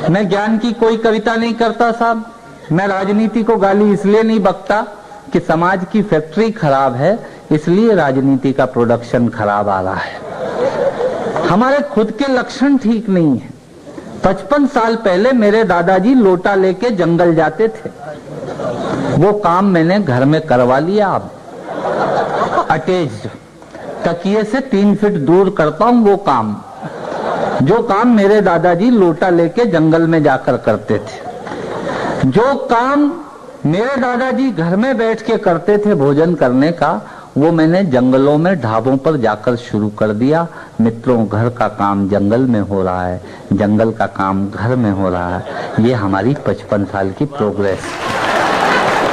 मैं ज्ञान की कोई कविता नहीं करता साहब। मैं राजनीति को गाली इसलिए नहीं बकता कि समाज की फैक्ट्री खराब है, इसलिए राजनीति का प्रोडक्शन खराब आ रहा है। हमारे खुद के लक्षण ठीक नहीं है। 55 साल पहले मेरे दादाजी लोटा लेके जंगल जाते थे। वो काम मैंने घर में करवा लिया। अब अटैच्ड तकिए से 3 फीट दूर करता हूं वो काम, जो काम मेरे दादाजी लोटा लेके जंगल में जाकर करते थे। जो काम मेरे दादाजी घर में बैठ के करते थे भोजन करने का, वो मैंने जंगलों में ढाबों पर जाकर शुरू कर दिया। मित्रों, घर का काम जंगल में हो रहा है, जंगल का काम घर में हो रहा है। ये हमारी 55 साल की प्रोग्रेस।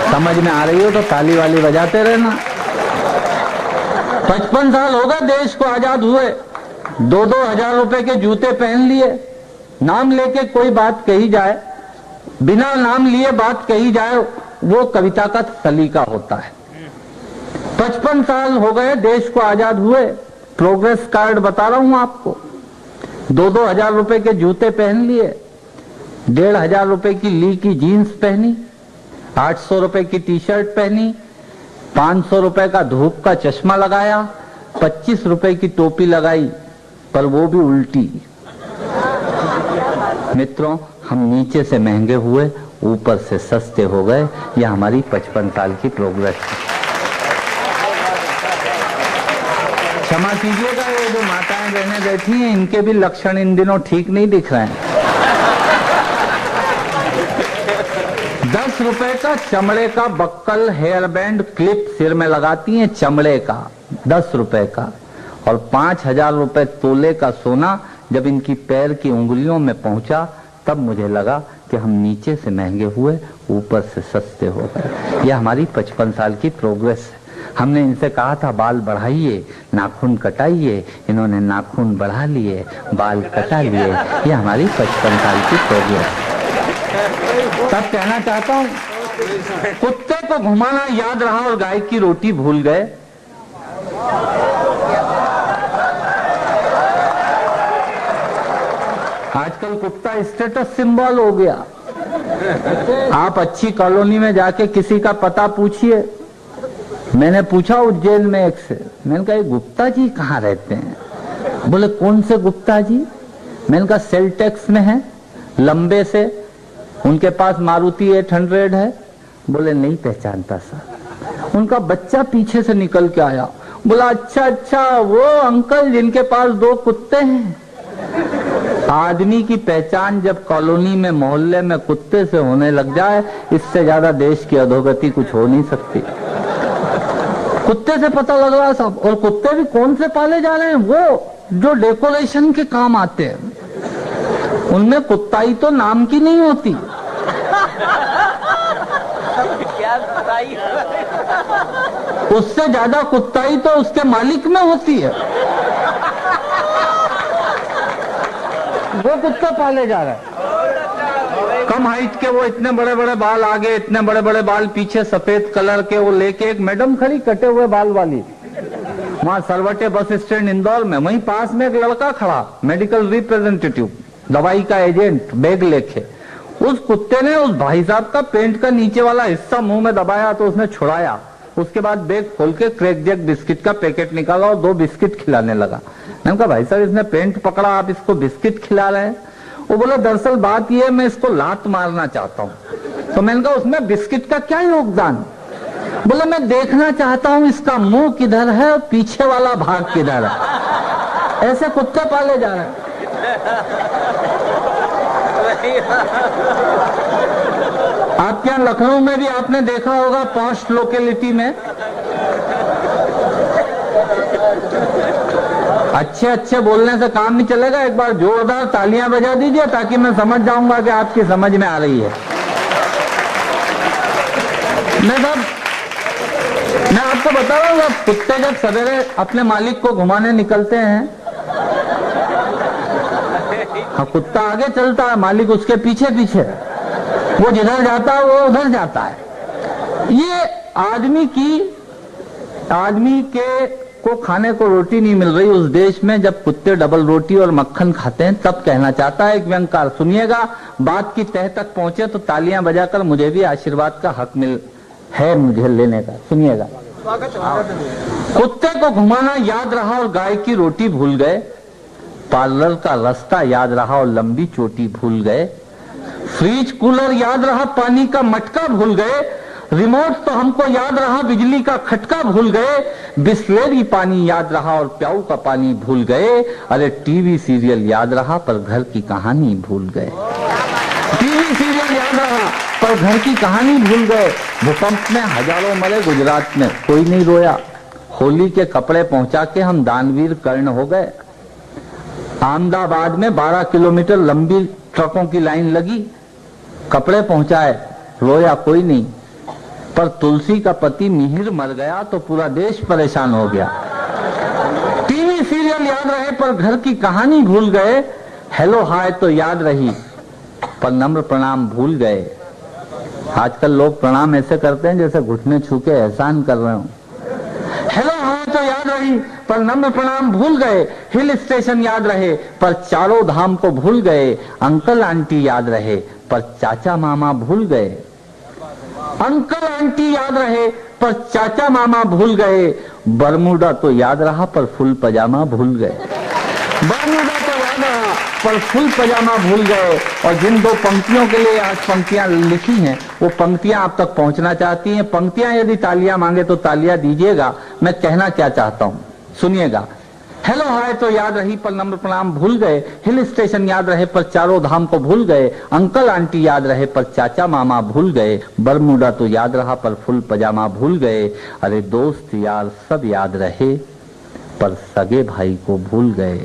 समझ में आ रही हो तो ताली वाली बजाते रहना। 55 साल हो गए देश को आजाद हुए। 2-2 हजार रुपए के जूते पहन लिए। नाम लेके कोई बात कही जाए, बिना नाम लिए बात कही जाए, वो कविता का सलीका होता है। 55 साल हो गए देश को आजाद हुए। प्रोग्रेस कार्ड बता रहा हूं आपको। 2-2 हजार रुपए के जूते पहन लिए, 1.5 हजार रुपए की ली की जीन्स पहनी, 800 रुपए की टी शर्ट पहनी, 500 रुपए का धूप का चश्मा लगाया, 25 रुपए की टोपी लगाई, पर वो भी उल्टी। मित्रों, हम नीचे से महंगे हुए, ऊपर से सस्ते हो गए। यह हमारी 55 साल की प्रोग्रेस है। क्षमा कीजिएगा, ये जो माताएं बहनें बैठी हैं, इनके भी लक्षण इन दिनों ठीक नहीं दिख रहे हैं। 10 रुपए का चमड़े का बक्कल, हेयर बैंड, क्लिप सिर में लगाती हैं, चमड़े का 10 रुपए का। और 5,000 रुपए तोले का सोना जब इनकी पैर की उंगलियों में पहुंचा, तब मुझे लगा कि हम नीचे से महंगे हुए, ऊपर से सस्ते हो गए। यह हमारी 55 साल की प्रोग्रेस है। हमने इनसे कहा था बाल बढ़ाइए, नाखून कटाइए, इन्होंने नाखून बढ़ा लिए, बाल कटा लिए। यह हमारी 55 साल की प्रोग्रेस है। तब कहना चाहता हूँ, कुत्ते को घुमाना याद रहा और गाय की रोटी भूल गए। आजकल कुत्ता स्टेटस सिंबल हो गया। आप अच्छी कॉलोनी में जाके किसी का पता पूछिए। मैंने पूछा उज्जैन में एक से, मैंने कहा गुप्ता जी कहाँ रहते हैं? बोले कौन से गुप्ता जी? मैंने कहा सेल टैक्स में है, लंबे से, उनके पास मारुति 800 है। बोले नहीं पहचानता सर। उनका बच्चा पीछे से निकल के आया, बोला अच्छा वो अंकल जिनके पास 2 कुत्ते हैं। आदमी की पहचान जब कॉलोनी में, मोहल्ले में कुत्ते से होने लग जाए, इससे ज्यादा देश की अधोगति कुछ हो नहीं सकती। कुत्ते से पता लग रहा है सब। और कुत्ते भी कौन से पाले जा रहे हैं? वो जो डेकोरेशन के काम आते हैं। उनमें कुत्ताई तो नाम की नहीं होती। उससे ज्यादा कुत्ताई तो उसके मालिक में होती है। वो कुत्ता पाले जा रहा है। कम हाइट के वो इतने बड़े बड़े बाल आगे, इतने बड़े बड़े बाल पीछे, सफेद कलर के वो लेके एक मैडम खड़ी कटे हुए बाल वाली, वहां सरवटे बस स्टैंड इंदौर में। वहीं पास में एक लड़का खड़ा, मेडिकल रिप्रेजेंटेटिव, दवाई का एजेंट, बैग लेके। उस कुत्ते ने उस भाई साहब का पेंट का नीचे वाला हिस्सा मुंह में दबाया तो उसने छुड़ाया। उसके बाद बैग खोल के क्रैक जैक बिस्किट का पैकेट निकाला और 2 बिस्किट खिलाने लगा। मैंने कहा भाई साहब इसने पेंट पकड़ा, आप इसको बिस्किट खिला रहे हैं? वो बोला दरअसल बात ये है, मैं इसको लात मारना चाहता हूँ। तो मैंने कहा उसमें बिस्किट का क्या योगदान? बोला मैं देखना चाहता हूँ इसका मुंह किधर है और पीछे वाला भाग किधर है। ऐसे कुत्ते पाले जा रहे हैं। आपके यहाँ लखनऊ में भी आपने देखा होगा, पॉश लोकेलिटी में अच्छे बोलने से काम नहीं चलेगा। एक बार जोरदार तालियां बजा दीजिए ताकि मैं समझ जाऊंगा कि आपकी समझ में आ रही है। मैं आपको बता रहा हूँ, कुत्ते जब सवेरे अपने मालिक को घुमाने निकलते हैं, हाँ कुत्ता आगे चलता है, मालिक उसके पीछे पीछे, वो जिधर जाता है वो उधर जाता है। ये आदमी के को खाने को रोटी नहीं मिल रही उस देश में जब कुत्ते डबल रोटी और मक्खन खाते हैं, तब कहना चाहता है एक व्यंगकार। सुनिएगा, बात की तह तक पहुंचे तो तालियां बजाकर मुझे भी आशीर्वाद का हक मिल है मुझे लेने का। सुनिएगा, कुत्ते को घुमाना याद रहा और गाय की रोटी भूल गए, पार्लर का रास्ता याद रहा और लंबी चोटी भूल गए, फ्रिज कूलर याद रहा पानी का मटका भूल गए, रिमोट तो हमको याद रहा बिजली का खटका भूल गए, बिस्लेरी पानी याद रहा और प्याऊ का पानी भूल गए, अरे टीवी सीरियल याद रहा पर घर की कहानी भूल गए। टीवी सीरियल याद रहा पर घर की कहानी भूल गए। भूकंप में हजारों मरे गुजरात में, कोई नहीं रोया। होली के कपड़े पहुंचा के हम दानवीर कर्ण हो गए। अहमदाबाद में 12 किलोमीटर लंबी ट्रकों की लाइन लगी, कपड़े पहुंचाए, रोया कोई नहीं। पर तुलसी का पति मिहिर मर गया तो पूरा देश परेशान हो गया। टीवी सीरियल याद रहे पर घर की कहानी भूल गए, हेलो हाय तो याद रही पर नम्र प्रणाम भूल गए। आजकल लोग प्रणाम ऐसे करते हैं जैसे घुटने छू के एहसान कर रहे हो। हेलो हाय तो याद रही पर नम्र प्रणाम भूल गए, हिल स्टेशन याद रहे पर चारों धाम को भूल गए, अंकल आंटी याद रहे पर चाचा मामा भूल गए, अंकल आंटी याद रहे पर चाचा मामा भूल गए, बरमूडा तो याद रहा पर फुल पजामा भूल गए, बरमूडा तो याद रहा पर फुल पजामा भूल गए। और जिन दो पंक्तियों के लिए आज पंक्तियां लिखी हैं वो पंक्तियां आप तक पहुंचना चाहती हैं। पंक्तियां यदि तालियां मांगे तो तालियां दीजिएगा। मैं कहना क्या चाहता हूं सुनिएगा, हेलो हाय तो याद रही पर नम्र प्रणाम भूल गए, हिल स्टेशन याद रहे पर चारों धाम को भूल गए, अंकल आंटी याद रहे पर चाचा मामा भूल गए, बरमूडा तो याद रहा पर फुल पजामा भूल गए, अरे दोस्त यार सब याद रहे पर सगे भाई को भूल गए।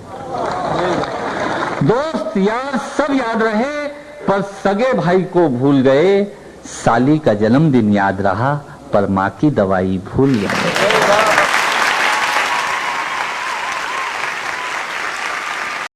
दोस्त यार सब याद रहे पर सगे भाई को भूल गए, साली का जन्मदिन याद रहा पर माँ की दवाई भूल गए।